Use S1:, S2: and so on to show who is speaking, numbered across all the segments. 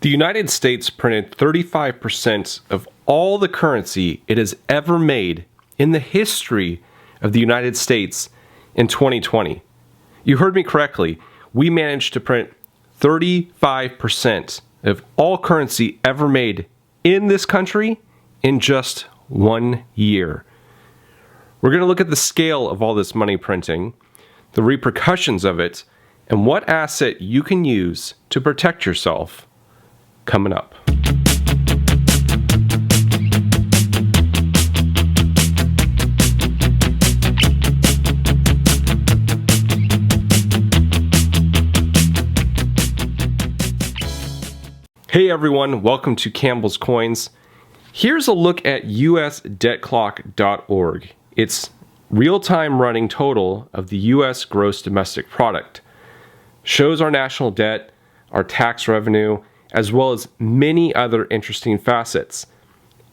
S1: The United States printed 35% of all the currency it has ever made in the history of the United States in 2020. You heard me correctly. We managed to print 35% of all currency ever made in this country in just 1 year. We're going to look at the scale of all this money printing, the repercussions of it, and what asset you can use to protect yourself coming up. Hey everyone, welcome to Campbell's Coins. Here's a look at usdebtclock.org. It's real-time running total of the U.S. gross domestic product. Shows our national debt, our tax revenue, as well as many other interesting facets.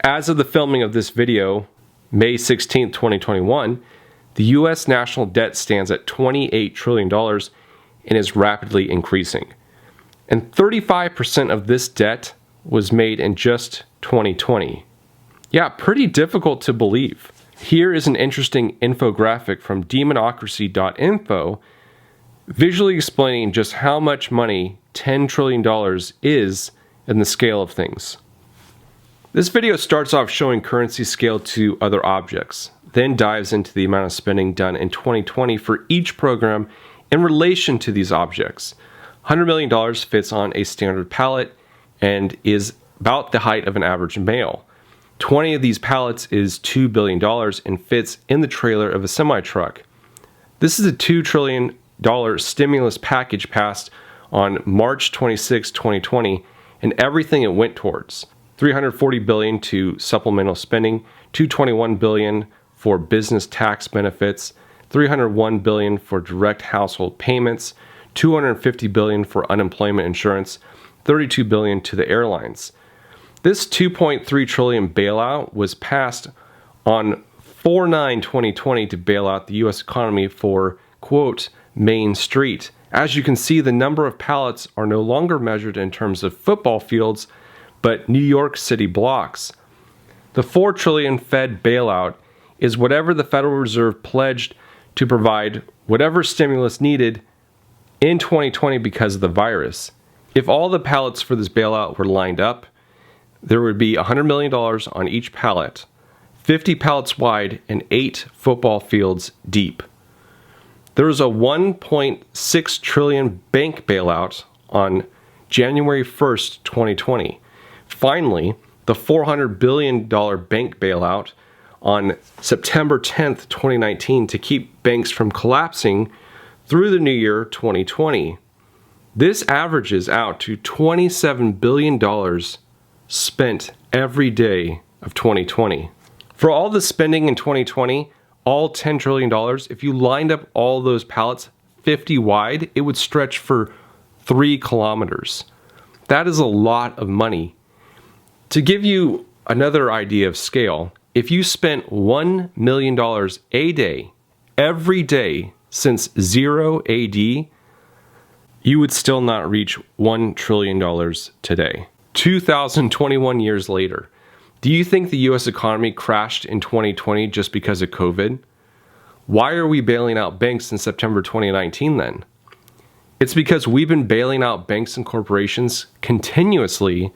S1: As of the filming of this video, May 16, 2021, the U.S. national debt stands at $28 trillion and is rapidly increasing. And 35% of this debt was made in just 2020. Yeah, pretty difficult to believe. Here is an interesting infographic from Demonocracy.info visually explaining just how much money $10 trillion is in the scale of things. This video starts off showing currency scale to other objects, then dives into the amount of spending done in 2020 for each program in relation to these objects. $100 million fits on a standard pallet and is about the height of an average male. 20 of these pallets is $2 billion and fits in the trailer of a semi-truck. This is a $2 trillion stimulus package passed on March 26, 2020, and everything it went towards. $340 billion to supplemental spending, $221 billion for business tax benefits, $301 billion for direct household payments, $250 billion for unemployment insurance, $32 billion to the airlines. This $2.3 trillion bailout was passed on 4/9/2020 to bail out the U.S. economy for, quote, Main Street. As you can see, the number of pallets are no longer measured in terms of football fields, but New York City blocks. The $4 trillion Fed bailout is whatever the Federal Reserve pledged to provide whatever stimulus needed in 2020 because of the virus. If all the pallets for this bailout were lined up, there would be $100 million on each pallet, 50 pallets wide and 8 football fields deep. There was a $1.6 trillion bank bailout on January 1st, 2020. Finally, the $400 billion bank bailout on September 10th, 2019 to keep banks from collapsing through the new year 2020. This averages out to $27 billion spent every day of 2020. For all the spending in 2020, all $10 trillion, if you lined up all those pallets 50 wide, it would stretch for 3 kilometers. That is a lot of money. To give you another idea of scale, if you spent $1 million a day, every day, since 0 AD, you would still not reach $1 trillion today. 2021 years later, do you think the US economy crashed in 2020 just because of COVID? Why are we bailing out banks in September 2019 then? It's because we've been bailing out banks and corporations continuously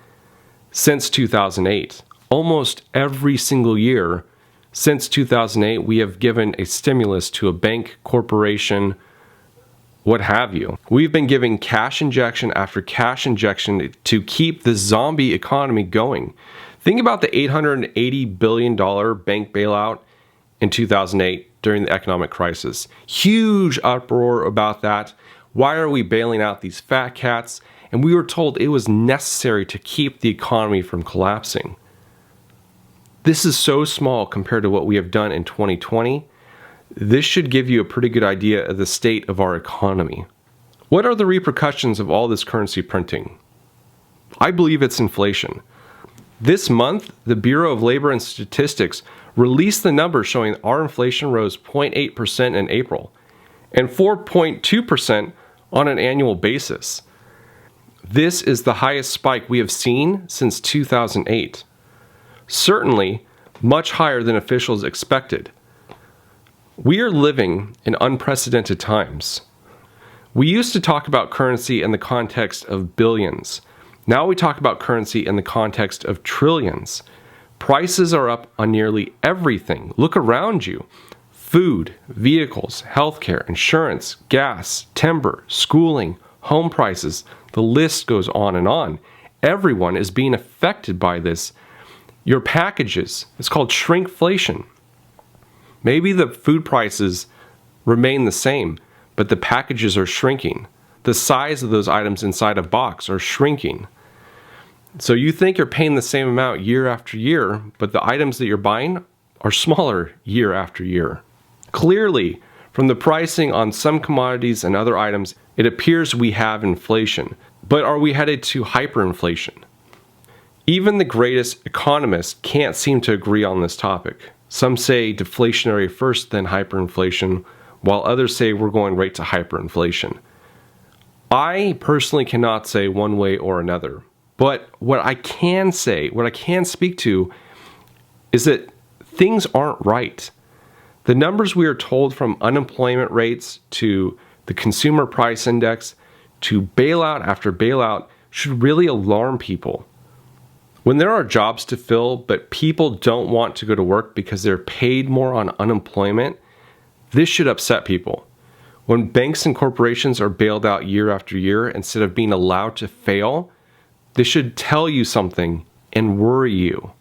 S1: since 2008. Almost every single year since 2008, we have given a stimulus to a bank, corporation, what have you. We've been giving cash injection after cash injection to keep the zombie economy going. Think about the $880 billion bank bailout in 2008 during the economic crisis. Huge uproar about that. Why are we bailing out these fat cats? And we were told it was necessary to keep the economy from collapsing. This is so small compared to what we have done in 2020. This should give you a pretty good idea of the state of our economy. What are the repercussions of all this currency printing? I believe it's inflation. This month, the Bureau of Labor and Statistics released the numbers showing our inflation rose 0.8% in April and 4.2% on an annual basis. This is the highest spike we have seen since 2008. Certainly, much higher than officials expected. We are living in unprecedented times. We used to talk about currency in the context of billions. Now we talk about currency in the context of trillions. Prices are up on nearly everything. Look around you. Food, vehicles, healthcare, insurance, gas, timber, schooling, home prices. The list goes on and on. Everyone is being affected by this. Your packages, it's called shrinkflation. Maybe the food prices remain the same, but the packages are shrinking. The size of those items inside a box are shrinking. So you think you're paying the same amount year after year, but the items that you're buying are smaller year after year. Clearly, from the pricing on some commodities and other items, it appears we have inflation. But are we headed to hyperinflation? Even the greatest economists can't seem to agree on this topic. Some say deflationary first, then hyperinflation, while others say we're going right to hyperinflation. I personally cannot say one way or another. But what I can say, what I can speak to, is that things aren't right. The numbers we are told, from unemployment rates to the consumer price index to bailout after bailout, should really alarm people. When there are jobs to fill, but people don't want to go to work because they're paid more on unemployment, this should upset people. When banks and corporations are bailed out year after year instead of being allowed to fail, this should tell you something and worry you.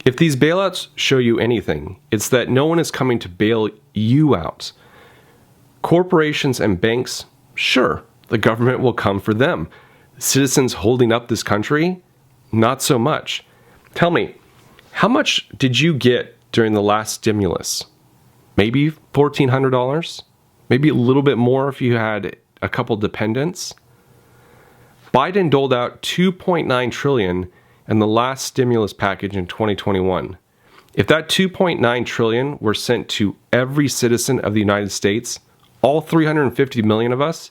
S1: If these bailouts show you anything, it's that no one is coming to bail you out. Corporations and banks, sure, the government will come for them. Citizens holding up this country, not so much. Tell me, how much did you get during the last stimulus? Maybe $1,400? Maybe a little bit more if you had a couple dependents? Biden doled out $2.9 trillion in the last stimulus package in 2021. If that $2.9 trillion were sent to every citizen of the United States, all 350 million of us,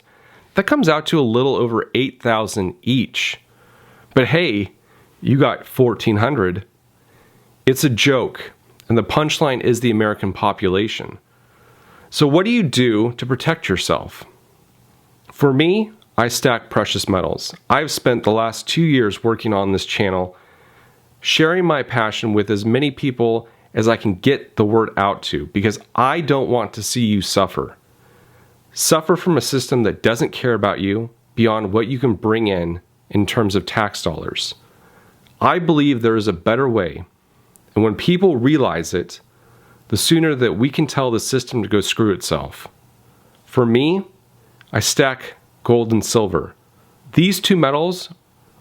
S1: that comes out to a little over $8,000 each. But hey, you got $1,400. It's a joke, and the punchline is the American population. So what do you do to protect yourself? For me, I stack precious metals. I've spent the last 2 years working on this channel, sharing my passion with as many people as I can get the word out to, because I don't want to see you suffer. Suffer from a system that doesn't care about you beyond what you can bring in terms of tax dollars. I believe there is a better way, and when people realize it, the sooner that we can tell the system to go screw itself. For me, I stack gold and silver. These two metals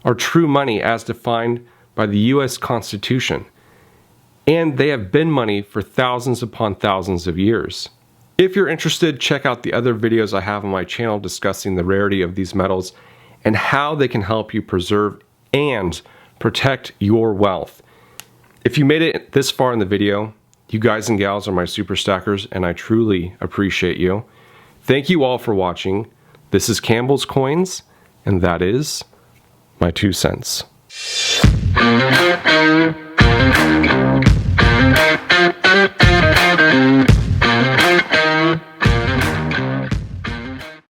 S1: are true money as defined by the US Constitution, and they have been money for thousands upon thousands of years. If you're interested, check out the other videos I have on my channel discussing the rarity of these metals and how they can help you preserve and protect your wealth. If you made it this far in the video, you guys and gals are my super stackers, and I truly appreciate you. Thank you all for watching. This is Campbell's Coins, and that is my 2 cents.